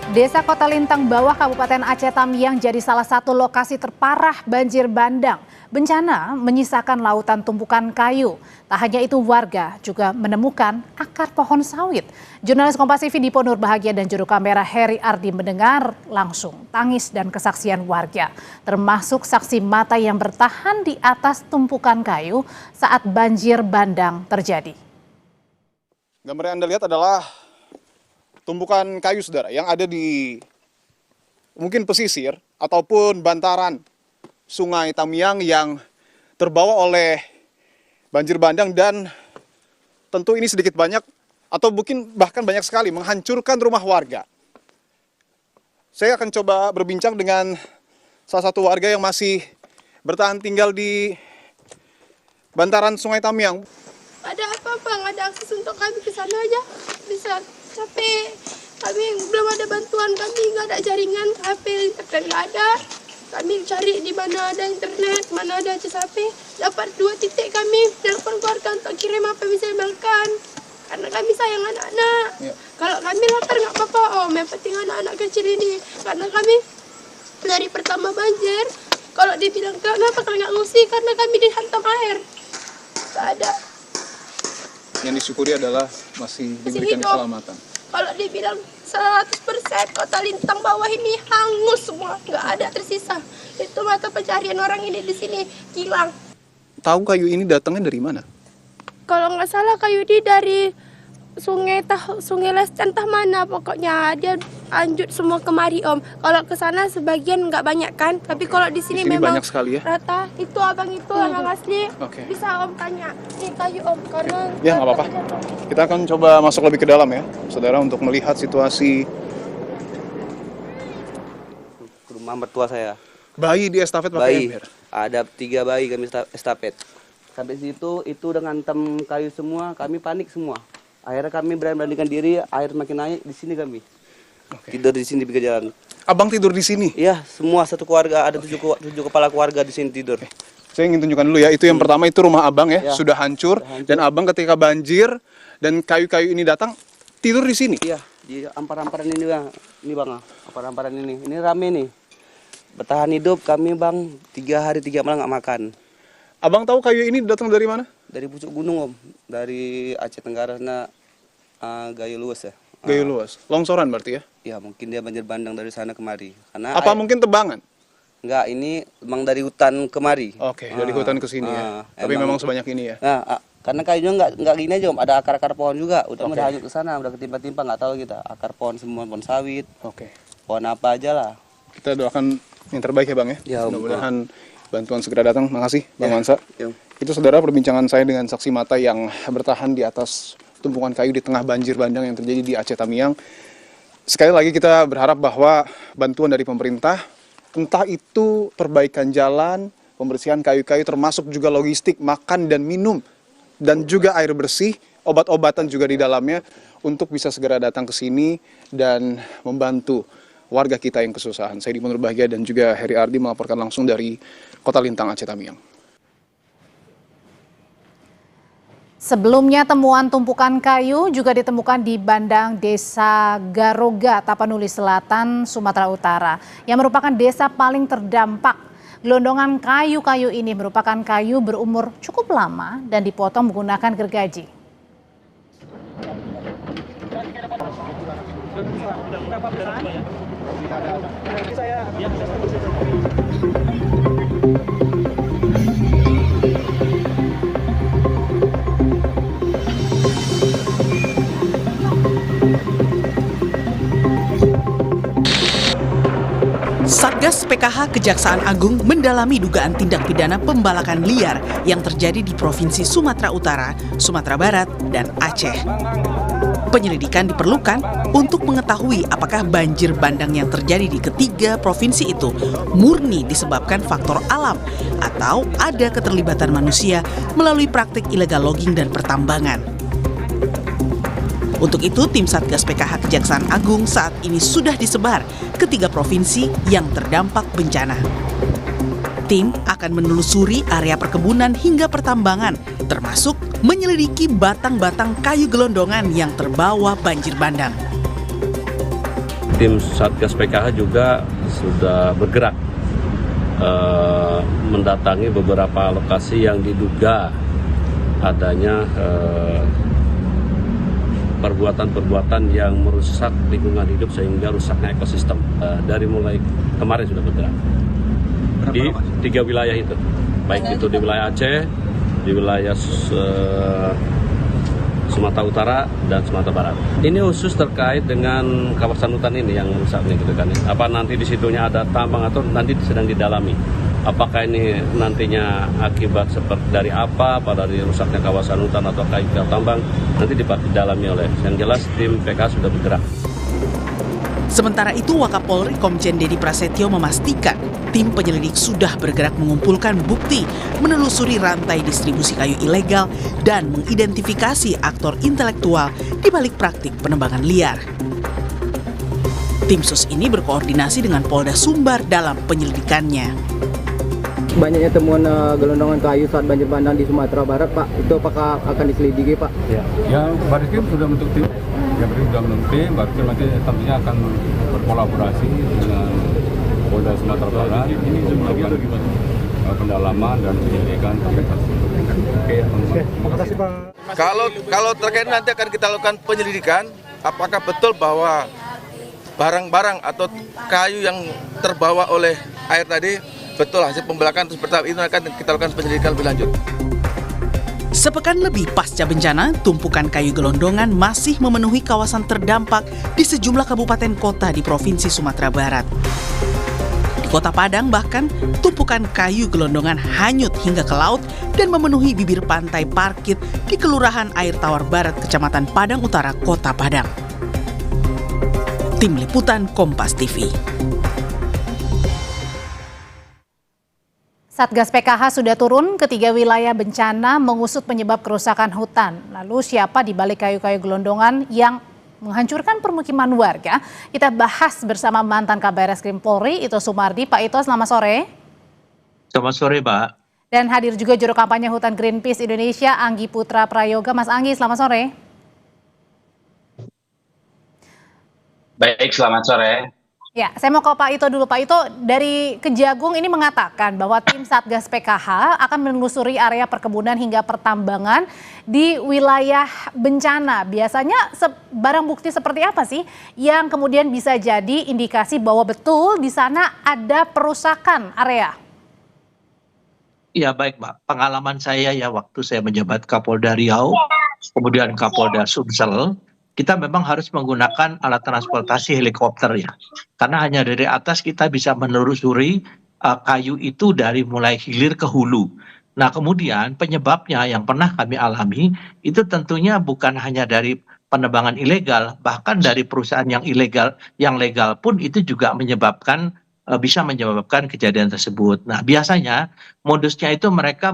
Desa Kota Lintang Bawah Kabupaten Aceh Tamiang jadi salah satu lokasi terparah banjir bandang. Bencana menyisakan lautan tumpukan kayu. Tak hanya itu, warga juga menemukan akar pohon sawit. Jurnalis Kompas TV Dipo Nurbahagia dan juru kamera Heri Ardi mendengar langsung tangis dan kesaksian warga, termasuk saksi mata yang bertahan di atas tumpukan kayu saat banjir bandang terjadi. Gambar yang Anda lihat adalah tumpukan kayu, saudara, yang ada di mungkin pesisir ataupun bantaran Sungai Tamiang yang terbawa oleh banjir bandang, dan tentu ini sedikit banyak atau mungkin bahkan banyak sekali menghancurkan rumah warga. Saya akan coba berbincang dengan salah satu warga yang masih bertahan tinggal di bantaran Sungai Tamiang. Ada apa Bang? Ada akses untuk kami ke sana aja? Bisa capek. Kami belum ada bantuan, kami nggak ada jaringan HP, internet nggak ada. Kami cari di mana ada internet, mana ada akses HP. Dapat 2 titik kami telepon keluarga untuk kirim apa yang bisa makan. Karena kami sayang anak-anak. Ya. Kalau kami lapar nggak apa-apa, Om. Yang penting anak-anak kecil ini. Karena kami dari pertama banjir, kalau dibilang kenapa kalau nggak ngungsi, karena kami dihantam air. Nggak ada. Yang disyukuri adalah masih diberikan keselamatan. Kalau dibilang 100% Kota Lintang Bawah ini hangus semua, nggak ada tersisa. Itu mata pencarian orang ini di sini hilang. Tahu kayu ini datangnya dari mana? Kalau nggak salah kayu ini dari Sungai Lescan entah mana, pokoknya dia anjut semua kemari Om. Kalau ke sana sebagian nggak banyak kan, tapi kalau di sini memang banyak sekali ya. Rata. Itu abang itu orang asli. Bisa Om tanya. Ini kayu Om karena ya nggak apa-apa. Kita akan coba masuk lebih ke dalam ya, saudara, untuk melihat situasi. Ke rumah mertua saya. Bayi di estafet pakai ember. Ada 3 bayi kami estafet. Sampai situ itu dengan tem kayu semua, kami panik semua. Akhirnya kami beranikan diri, air makin naik, di sini kami. Tidur di sini di pinggir jalan. Abang tidur di sini? Iya, semua satu keluarga, ada 7 kepala keluarga di sini tidur. Saya ingin tunjukkan dulu ya, itu yang pertama itu rumah abang ya, sudah hancur. Dan abang ketika banjir dan kayu-kayu ini datang, tidur di sini? Iya, di ampar-amparan ini Bang. Ini Bang, ampar-amparan ini. Ini rame nih. Bertahan hidup kami Bang, 3 hari 3 malam nggak makan. Abang tahu kayu ini datang dari mana? Dari pucuk gunung Om, dari Aceh Tenggara sana, Gayo Luas ya. Gayo Luas, longsoran berarti ya? Ya mungkin dia banjir bandang dari sana kemari. Karena apa mungkin tebangan? Enggak, ini memang dari hutan kemari. Oke, dari hutan ke sini ya. Tapi memang sebanyak ini ya. Nah, karena kayunya enggak gini aja Om, ada akar-akar pohon juga. Udah hanyut ke sana, udah ketimpa-timpa, nggak tahu kita. Akar pohon semua, pohon sawit. Oke. Pohon apa aja lah. Kita doakan yang terbaik ya Bang ya. Ya, mudah-mudahan bantuan segera datang. Makasih Bang Mansa. Ya. Itu saudara perbincangan saya dengan saksi mata yang bertahan di atas tumpukan kayu di tengah banjir bandang yang terjadi di Aceh Tamiang. Sekali lagi kita berharap bahwa bantuan dari pemerintah, entah itu perbaikan jalan, pembersihan kayu-kayu, termasuk juga logistik, makan dan minum, dan juga air bersih, obat-obatan juga di dalamnya, untuk bisa segera datang ke sini dan membantu warga kita yang kesusahan. Saya Dipo Nurbahagia dan juga Heri Ardi melaporkan langsung dari Kota Lintang, Aceh Tamiang. Sebelumnya temuan tumpukan kayu juga ditemukan di Bandang Desa Garoga, Tapanuli Selatan, Sumatera Utara, yang merupakan desa paling terdampak. Gelondongan kayu-kayu ini merupakan kayu berumur cukup lama dan dipotong menggunakan gergaji. Satgas PKH Kejaksaan Agung mendalami dugaan tindak pidana pembalakan liar yang terjadi di Provinsi Sumatera Utara, Sumatera Barat, dan Aceh. Penyelidikan diperlukan untuk mengetahui apakah banjir bandang yang terjadi di ketiga provinsi itu murni disebabkan faktor alam atau ada keterlibatan manusia melalui praktik ilegal logging dan pertambangan. Untuk itu, tim Satgas PKH Kejaksaan Agung saat ini sudah disebar ke 3 provinsi yang terdampak bencana. Tim akan menelusuri area perkebunan hingga pertambangan, termasuk menyelidiki batang-batang kayu gelondongan yang terbawa banjir bandang. Tim Satgas PKH juga sudah bergerak mendatangi beberapa lokasi yang diduga adanya perbuatan-perbuatan yang merusak lingkungan hidup sehingga rusaknya ekosistem. Dari mulai kemarin sudah bergerak di 3 wilayah itu, baik itu di wilayah Aceh, di wilayah Sumatera Utara dan Sumatera Barat. Ini khusus terkait dengan kawasan hutan ini yang rusaknya gitu kan. Apa nanti di situnya ada tambang atau nanti sedang didalami. Apakah ini nantinya akibat seperti dari apa, pada dari rusaknya kawasan hutan atau kayu tambang, nanti didalami oleh. Yang jelas tim PK sudah bergerak. Sementara itu, Wakapolri Komjen Dedi Prasetyo memastikan tim penyelidik sudah bergerak mengumpulkan bukti, menelusuri rantai distribusi kayu ilegal, dan mengidentifikasi aktor intelektual di balik praktik penebangan liar. Tim sus ini berkoordinasi dengan Polda Sumbar dalam penyelidikannya. Banyaknya temuan gelondongan kayu saat banjir bandang di Sumatera Barat, Pak. Itu apakah akan diselidiki, Pak? Ya, Barreskrim sudah bentuk tim. Barreskrim nanti tentunya akan berkolaborasi dengan Polda Sumatera Barat untuk melakukan pendalaman dan penyelidikan terkait kasus. Oke, terima kasih, Pak. Kalau terkait nanti akan kita lakukan penyelidikan, apakah betul bahwa barang-barang atau kayu yang terbawa oleh air tadi betul hasil pembelakan terus bertahap, itu akan kita lakukan penyelidikan lebih lanjut. Sepekan lebih pasca bencana, tumpukan kayu gelondongan masih memenuhi kawasan terdampak di sejumlah kabupaten kota di Provinsi Sumatera Barat. Di Kota Padang bahkan, tumpukan kayu gelondongan hanyut hingga ke laut dan memenuhi bibir pantai Parkit di Kelurahan Air Tawar Barat, Kecamatan Padang Utara, Kota Padang. Tim Liputan Kompas TV. Satgas PKH sudah turun ke 3 wilayah bencana mengusut penyebab kerusakan hutan. Lalu siapa di balik kayu-kayu gelondongan yang menghancurkan permukiman warga? Kita bahas bersama mantan Kabareskrim Polri, Ito Sumardi. Pak Ito, selamat sore. Selamat sore, Pak. Dan hadir juga juru kampanye Hutan Greenpeace Indonesia, Anggi Putra Prayoga. Mas Anggi, selamat sore. Baik, selamat sore. Ya, saya mau ke Pak Ito dulu. Pak Ito, dari Kejagung ini mengatakan bahwa tim Satgas PKH akan menelusuri area perkebunan hingga pertambangan di wilayah bencana. Biasanya barang bukti seperti apa sih yang kemudian bisa jadi indikasi bahwa betul di sana ada perusakan area? Ya, baik, Mbak. Pengalaman saya ya waktu saya menjabat Kapolda Riau, kemudian Kapolda Sumsel, kita memang harus menggunakan alat transportasi helikopter ya. Karena hanya dari atas kita bisa menelusuri kayu itu dari mulai hilir ke hulu. Nah, kemudian penyebabnya yang pernah kami alami itu tentunya bukan hanya dari penebangan ilegal, bahkan dari perusahaan yang ilegal, yang legal pun itu juga bisa menyebabkan kejadian tersebut. Nah, biasanya modusnya itu mereka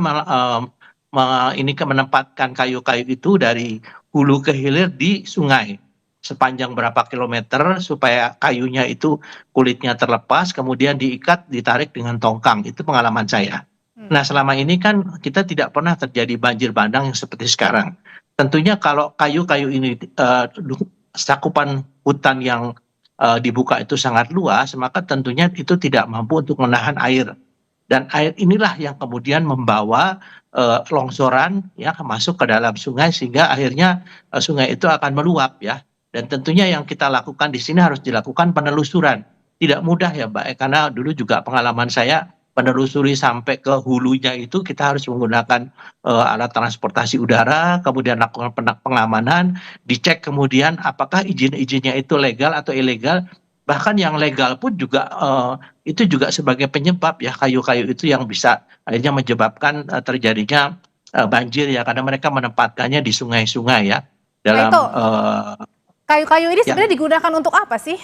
menempatkan kayu-kayu itu dari hulu ke hilir di sungai sepanjang berapa kilometer supaya kayunya itu kulitnya terlepas, kemudian diikat, ditarik dengan tongkang. Itu pengalaman saya. Nah, selama ini kan kita tidak pernah terjadi banjir bandang yang seperti sekarang. Tentunya kalau kayu-kayu ini cakupan hutan yang dibuka itu sangat luas, maka tentunya itu tidak mampu untuk menahan air. Dan air inilah yang kemudian membawa longsoran ya masuk ke dalam sungai sehingga akhirnya sungai itu akan meluap ya. Dan tentunya yang kita lakukan di sini harus dilakukan penelusuran. Tidak mudah ya, Mbak, karena dulu juga pengalaman saya penelusuri sampai ke hulunya itu kita harus menggunakan alat transportasi udara, kemudian lakukan pengamanan, dicek kemudian apakah izin-izinnya itu legal atau ilegal. Bahkan yang legal pun juga itu juga sebagai penyebab ya kayu-kayu itu yang bisa akhirnya menyebabkan terjadinya banjir ya, karena mereka menempatkannya di sungai-sungai ya. Dalam kayu-kayu ini sebenarnya digunakan untuk apa sih?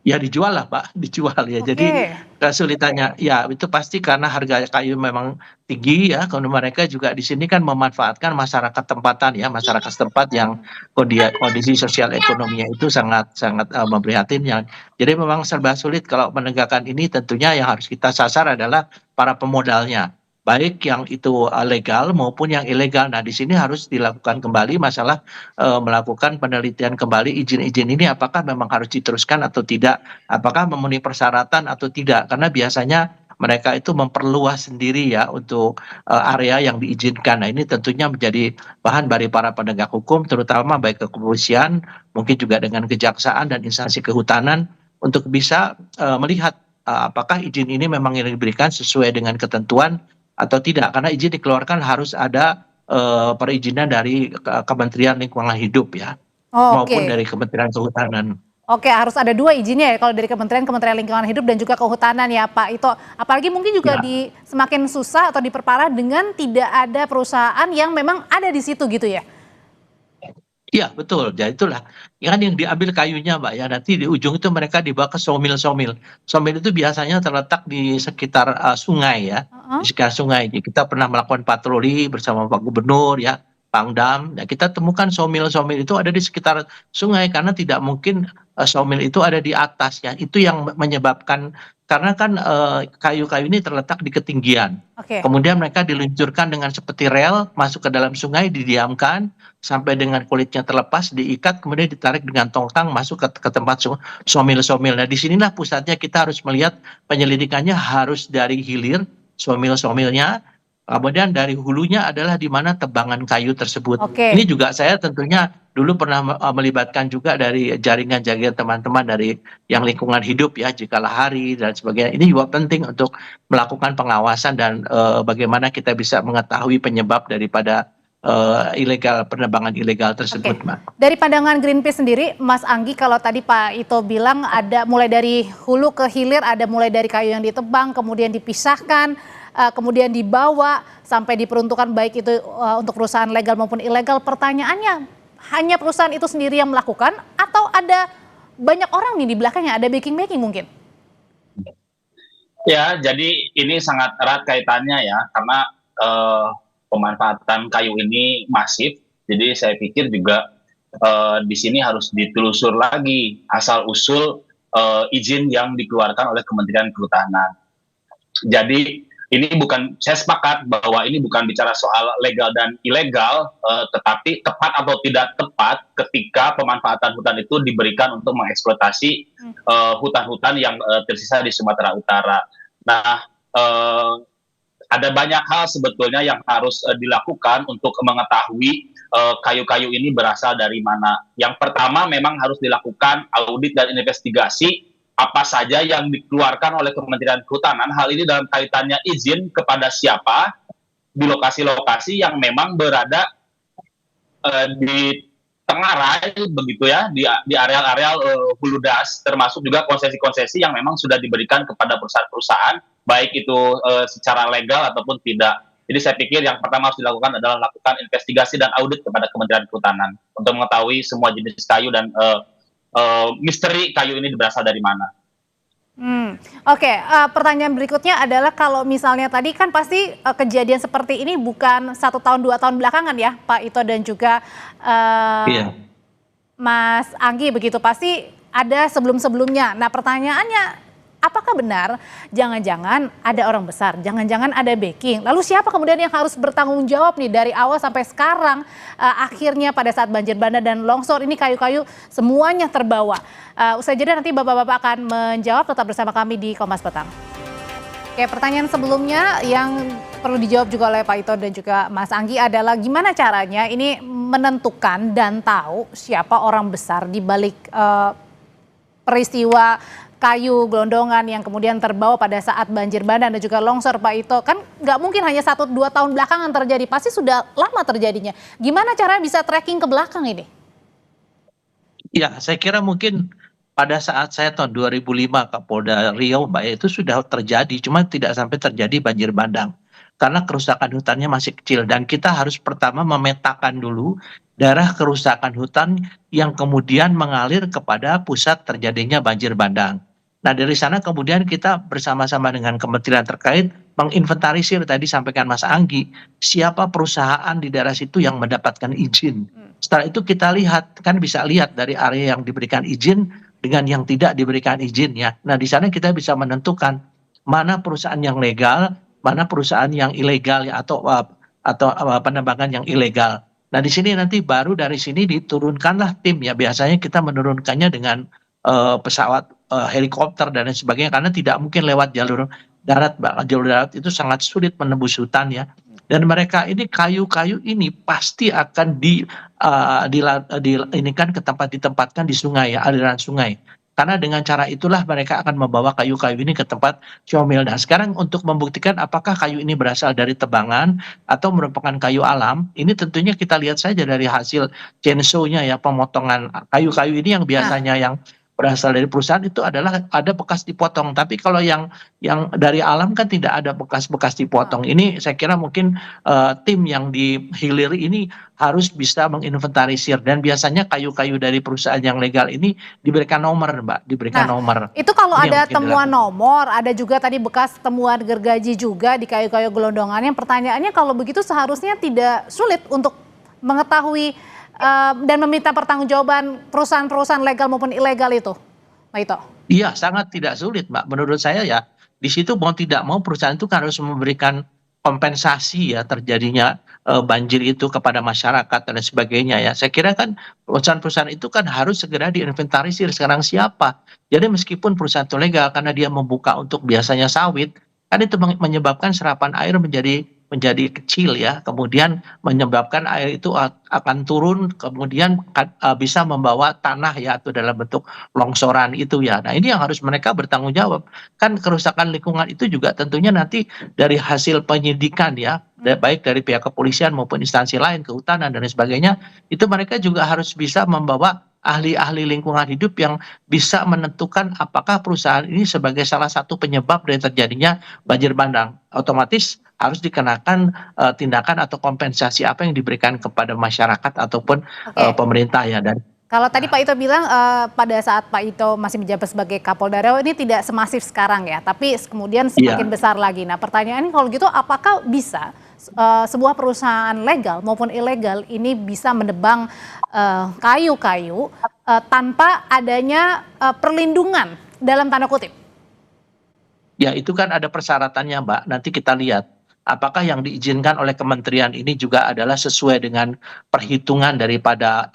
Ya dijual lah, Pak, dijual ya. Jadi kesulitannya ya itu pasti karena harga kayu memang tinggi ya. Kalau mereka juga di sini kan memanfaatkan masyarakat tempatan ya, masyarakat setempat yang kondisi sosial ekonominya itu sangat memprihatinkan. Jadi memang serba sulit kalau menegakkan ini. Tentunya yang harus kita sasar adalah para pemodalnya. baik yang itu legal maupun yang ilegal. Nah, di sini harus dilakukan kembali masalah melakukan penelitian kembali izin-izin ini apakah memang harus diteruskan atau tidak, apakah memenuhi persyaratan atau tidak. Karena biasanya mereka itu memperluas sendiri ya untuk area yang diizinkan. Nah, ini tentunya menjadi bahan bagi para penegak hukum, terutama baik kepolisian, mungkin juga dengan kejaksaan dan instansi kehutanan untuk bisa melihat apakah izin ini memang yang diberikan sesuai dengan ketentuan atau tidak. Karena izin dikeluarkan harus ada perizinan dari Kementerian Lingkungan Hidup ya, Oh, maupun oke. dari Kementerian Kehutanan. Oke, harus ada dua izinnya ya kalau dari Kementerian Lingkungan Hidup dan juga Kehutanan ya Pak Ito. Apalagi mungkin juga Ya. semakin susah atau diperparah dengan tidak ada perusahaan yang memang ada di situ gitu ya. Iya betul, ya itulah ya kan yang diambil kayunya Mbak ya, nanti di ujung itu mereka dibawa ke sawmill. Sawmill itu biasanya terletak di sekitar sungai ya, Heeh. di sekitar sungai. Jadi kita pernah melakukan patroli bersama Pak Gubernur ya, Pangdam. Ya kita temukan sawmill itu ada di sekitar sungai karena tidak mungkin sawmill itu ada di atas ya. Itu yang menyebabkan karena kan kayu-kayu ini terletak di ketinggian. Oke. Kemudian mereka diluncurkan dengan seperti rel masuk ke dalam sungai, didiamkan sampai dengan kulitnya terlepas, diikat, kemudian ditarik dengan tongkang masuk ke tempat sawmill. Nah, disinilah pusatnya kita harus melihat penyelidikannya harus dari hilir sawmill-sawmillnya, kemudian dari hulunya adalah di mana tebangan kayu tersebut. Oke. Ini juga saya tentunya dulu pernah melibatkan juga dari jaringan-jaringan teman-teman dari yang lingkungan hidup ya, Jika Lahari dan sebagainya. Ini juga penting untuk melakukan pengawasan dan bagaimana kita bisa mengetahui penyebab daripada penebangan ilegal tersebut, Mbak. Dari pandangan Greenpeace sendiri, Mas Anggi, kalau tadi Pak Ito bilang ada mulai dari hulu ke hilir, ada mulai dari kayu yang ditebang, kemudian dipisahkan, kemudian dibawa sampai diperuntukkan baik itu untuk perusahaan legal maupun ilegal. Pertanyaannya, hanya perusahaan itu sendiri yang melakukan atau ada banyak orang nih di belakangnya, ada backing mungkin? Ya, jadi ini sangat erat kaitannya ya, karena pemanfaatan kayu ini masif. Jadi saya pikir juga di sini harus ditelusur lagi asal-usul izin yang dikeluarkan oleh Kementerian Kehutanan. Jadi ini bukan, saya sepakat bahwa ini bukan bicara soal legal dan ilegal, tetapi tepat atau tidak tepat ketika pemanfaatan hutan itu diberikan untuk mengeksploitasi hutan-hutan yang tersisa di Sumatera Utara. Nah, ada banyak hal sebetulnya yang harus dilakukan untuk mengetahui kayu-kayu ini berasal dari mana. Yang pertama memang harus dilakukan audit dan investigasi apa saja yang dikeluarkan oleh Kementerian Kehutanan. Hal ini dalam kaitannya izin kepada siapa di lokasi-lokasi yang memang berada di tengarai begitu ya, di areal-areal hulu das, termasuk juga konsesi-konsesi yang memang sudah diberikan kepada perusahaan-perusahaan, baik itu secara legal ataupun tidak. Jadi saya pikir yang pertama harus dilakukan adalah lakukan investigasi dan audit kepada Kementerian Kehutanan untuk mengetahui semua jenis kayu dan misteri kayu ini berasal dari mana. Oke, pertanyaan berikutnya adalah kalau misalnya tadi kan pasti kejadian seperti ini bukan 1 tahun 2 tahun belakangan ya Pak Ito dan juga Iya. Mas Anggi, begitu pasti ada sebelum-sebelumnya. Nah pertanyaannya, apakah benar jangan-jangan ada orang besar, jangan-jangan ada backing, lalu siapa kemudian yang harus bertanggung jawab nih dari awal sampai sekarang, akhirnya pada saat banjir bandang dan longsor ini kayu-kayu semuanya terbawa. Usai jeda nanti bapak-bapak akan menjawab, tetap bersama kami di Kompas Petang. Oke, pertanyaan sebelumnya yang perlu dijawab juga oleh Pak Ito dan juga Mas Anggi adalah gimana caranya ini menentukan dan tahu siapa orang besar di balik peristiwa kayu gelondongan yang kemudian terbawa pada saat banjir bandang dan juga longsor, Pak Ito. Kan nggak mungkin hanya 1-2 tahun belakangan terjadi, pasti sudah lama terjadinya. Gimana caranya bisa tracking ke belakang ini? Ya, saya kira mungkin pada saat saya tahun 2005 Kapolda Riau, Mbak, itu sudah terjadi, cuma tidak sampai terjadi banjir bandang. Karena kerusakan hutannya masih kecil dan kita harus pertama memetakan dulu daerah kerusakan hutan yang kemudian mengalir kepada pusat terjadinya banjir bandang. Nah, dari sana kemudian kita bersama-sama dengan kementerian terkait menginventarisir, tadi sampaikan Mas Anggi, siapa perusahaan di daerah situ yang mendapatkan izin. Setelah itu kita lihat, kan bisa lihat dari area yang diberikan izin dengan yang tidak diberikan izin ya. Nah, di sana kita bisa menentukan mana perusahaan yang legal, mana perusahaan yang ilegal ya atau penembangan yang ilegal. Nah, di sini nanti baru dari sini diturunkanlah tim ya. Biasanya kita menurunkannya dengan pesawat helikopter dan lain sebagainya karena tidak mungkin lewat jalur darat, Mbak. Jalur darat itu sangat sulit menembus hutan ya. Dan mereka ini kayu-kayu ini pasti akan inikan ke tempat ditempatkan di sungai ya, aliran sungai. Karena dengan cara itulah mereka akan membawa kayu-kayu ini ke tempat comil. Nah, sekarang untuk membuktikan apakah kayu ini berasal dari tebangan atau merupakan kayu alam, ini tentunya kita lihat saja dari hasil chainsaw-nya ya, pemotongan kayu-kayu ini yang biasanya yang berasal dari perusahaan itu adalah ada bekas dipotong. Tapi kalau yang dari alam kan tidak ada bekas-bekas dipotong. Ini saya kira mungkin tim yang di hilir ini harus bisa menginventarisir, dan biasanya kayu-kayu dari perusahaan yang legal ini diberikan nomor, Mbak, diberikan nomor. Itu kalau Ini yang ada mungkin temuan dilakukan. nomor, ada juga tadi bekas temuan gergaji juga di kayu-kayu gelondongannya. Pertanyaannya kalau begitu seharusnya tidak sulit untuk mengetahui dan meminta pertanggungjawaban perusahaan-perusahaan legal maupun ilegal itu, Pak Ito. Iya, sangat tidak sulit, Mbak. Menurut saya ya, di situ mau tidak mau perusahaan itu kan harus memberikan kompensasi ya terjadinya banjir itu kepada masyarakat dan lain sebagainya ya. Saya kira kan perusahaan-perusahaan itu kan harus segera diinventarisir sekarang siapa. Jadi meskipun perusahaan itu legal karena dia membuka untuk biasanya sawit, kan itu menyebabkan serapan air menjadi kecil ya, kemudian menyebabkan air itu akan turun, kemudian bisa membawa tanah ya, atau dalam bentuk longsoran itu ya. Nah, ini yang harus mereka bertanggung jawab. Kan kerusakan lingkungan itu juga tentunya nanti dari hasil penyidikan ya, baik dari pihak kepolisian maupun instansi lain, kehutanan dan lain sebagainya, itu mereka juga harus bisa membawa ahli-ahli lingkungan hidup yang bisa menentukan apakah perusahaan ini sebagai salah satu penyebab dari terjadinya banjir bandang. Otomatis harus dikenakan tindakan atau kompensasi apa yang diberikan kepada masyarakat ataupun pemerintah ya. Dan Kalau tadi Pak Ito bilang pada saat Pak Ito masih menjabat sebagai Kapolda Riau ini tidak semasif sekarang ya, tapi kemudian semakin besar lagi. Nah, pertanyaannya kalau gitu apakah bisa sebuah perusahaan legal maupun ilegal ini bisa menebang kayu-kayu tanpa adanya perlindungan dalam tanda kutip? ya itu kan ada persyaratannya, Mbak. Nanti kita lihat apakah yang diizinkan oleh kementerian ini juga adalah sesuai dengan perhitungan daripada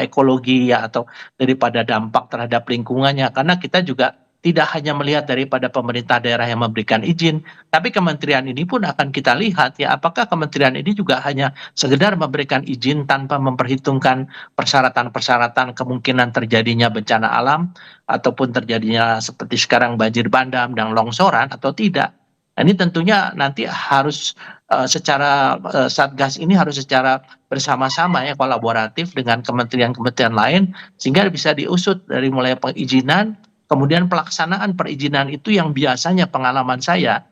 ekologi ya, atau daripada dampak terhadap lingkungannya. Karena kita juga tidak hanya melihat daripada pemerintah daerah yang memberikan izin, tapi kementerian ini pun akan kita lihat ya, apakah kementerian ini juga hanya sekedar memberikan izin tanpa memperhitungkan persyaratan-persyaratan kemungkinan terjadinya bencana alam ataupun terjadinya seperti sekarang banjir bandang dan longsoran atau tidak. Nah, ini tentunya nanti harus secara Satgas ini harus secara bersama-sama ya, kolaboratif dengan kementerian-kementerian lain, sehingga bisa diusut dari mulai perizinan, kemudian pelaksanaan perizinan itu yang biasanya pengalaman saya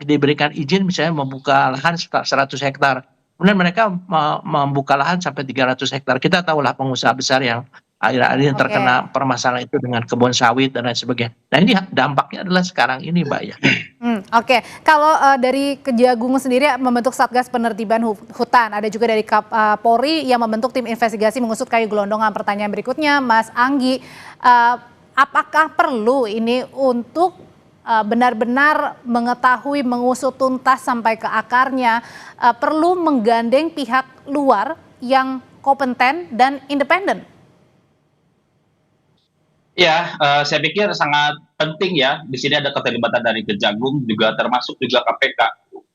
diberikan izin misalnya membuka lahan 100 hektar. Kemudian mereka membuka lahan sampai 300 hektar. Kita tahulah pengusaha besar yang akhir-akhir ini terkena permasalahan itu dengan kebun sawit dan lain sebagainya. Nah, ini dampaknya adalah sekarang ini, Mbak ya. Oke. Kalau dari Kejagung sendiri membentuk Satgas Penertiban Hutan, ada juga dari Polri yang membentuk tim investigasi mengusut kayu gelondongan. Pertanyaan berikutnya, Mas Anggi, apakah perlu ini untuk benar-benar mengetahui, mengusut tuntas sampai ke akarnya, perlu menggandeng pihak luar yang kompeten dan independen? Ya, saya pikir sangat penting ya. Di sini ada keterlibatan dari Kejagung, juga termasuk juga KPK.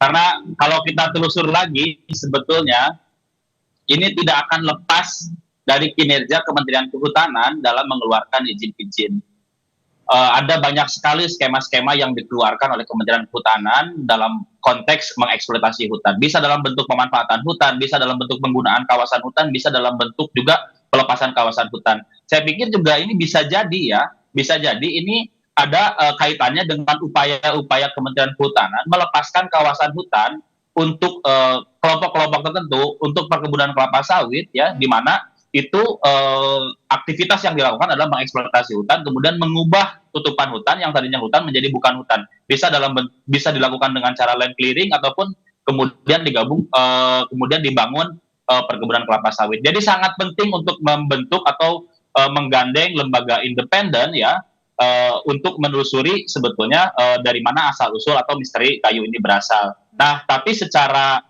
Karena kalau kita telusur lagi, sebetulnya ini tidak akan lepas dari kinerja Kementerian Kehutanan dalam mengeluarkan izin-izin. Ada banyak sekali skema-skema yang dikeluarkan oleh Kementerian Kehutanan dalam konteks mengeksploitasi hutan. Bisa dalam bentuk pemanfaatan hutan, bisa dalam bentuk penggunaan kawasan hutan, bisa dalam bentuk juga pelepasan kawasan hutan. Saya pikir juga ini bisa jadi ya, bisa jadi ini ada kaitannya dengan upaya-upaya Kementerian Kehutanan melepaskan kawasan hutan untuk kelompok-kelompok tertentu untuk perkebunan kelapa sawit ya, di mana itu aktivitas yang dilakukan adalah mengeksploitasi hutan, kemudian mengubah tutupan hutan yang tadinya hutan menjadi bukan hutan. Bisa dilakukan dengan cara land clearing ataupun kemudian kemudian dibangun perkebunan kelapa sawit. Jadi sangat penting untuk membentuk atau menggandeng lembaga independen ya, untuk menelusuri sebetulnya dari mana asal usul atau misteri kayu ini berasal. Nah, tapi secara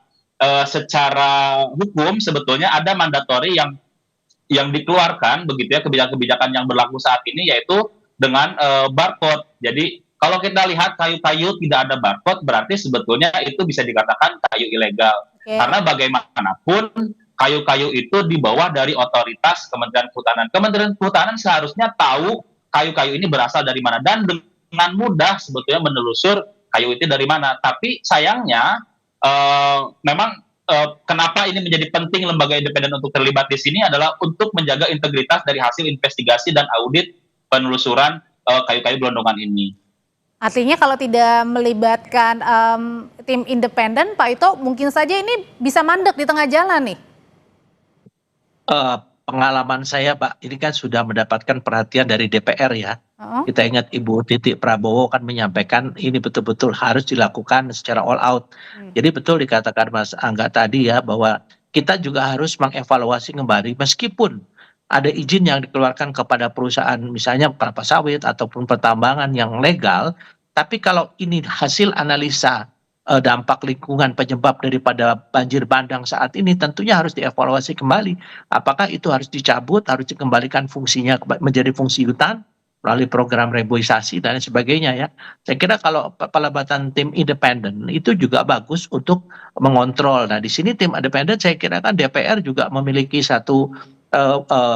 hukum sebetulnya ada mandatori yang dikeluarkan begitu ya, kebijakan-kebijakan yang berlaku saat ini, yaitu dengan barcode. Jadi kalau kita lihat kayu-kayu tidak ada barcode, berarti sebetulnya itu bisa dikatakan kayu ilegal. Karena bagaimanapun kayu-kayu itu di bawah dari otoritas Kementerian Kehutanan. Kementerian Kehutanan seharusnya tahu kayu-kayu ini berasal dari mana dan dengan mudah sebetulnya menelusur kayu itu dari mana. Tapi sayangnya memang kenapa ini menjadi penting lembaga independen untuk terlibat di sini adalah untuk menjaga integritas dari hasil investigasi dan audit penelusuran kayu-kayu gelondongan ini. Artinya kalau tidak melibatkan tim independen, Pak Ito, mungkin saja ini bisa mandek di tengah jalan nih. Pengalaman saya, Pak, ini kan sudah mendapatkan perhatian dari DPR ya. Kita ingat Ibu Titik Prabowo kan menyampaikan ini betul-betul harus dilakukan secara all out. Jadi betul dikatakan Mas Angga tadi ya, bahwa kita juga harus mengevaluasi kembali meskipun ada izin yang dikeluarkan kepada perusahaan misalnya kelapa sawit ataupun pertambangan yang legal, tapi kalau ini hasil analisa dampak lingkungan penyebab daripada banjir bandang saat ini, tentunya harus dievaluasi kembali. Apakah itu harus dicabut, harus dikembalikan fungsinya menjadi fungsi hutan melalui program reboisasi dan sebagainya ya. Saya kira kalau pelibatan tim independen itu juga bagus untuk mengontrol. Nah, di sini tim independen saya kira kan DPR juga memiliki satu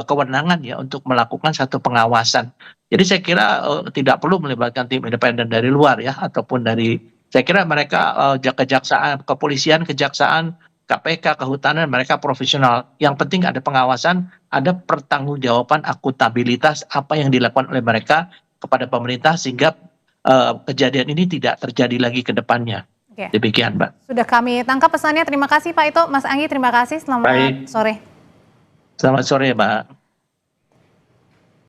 kewenangan ya untuk melakukan satu pengawasan. Jadi saya kira tidak perlu melibatkan tim independen dari luar ya, ataupun dari, saya kira mereka kejaksaan, kepolisian, kejaksaan, KPK, kehutanan, mereka profesional. Yang penting ada pengawasan, ada pertanggungjawaban akuntabilitas apa yang dilakukan oleh mereka kepada pemerintah sehingga kejadian ini tidak terjadi lagi ke depannya. Demikian, Mbak. Sudah kami tangkap pesannya. Terima kasih Pak Ito. Mas Anggi, terima kasih. Selamat sore. Selamat sore, Mbak.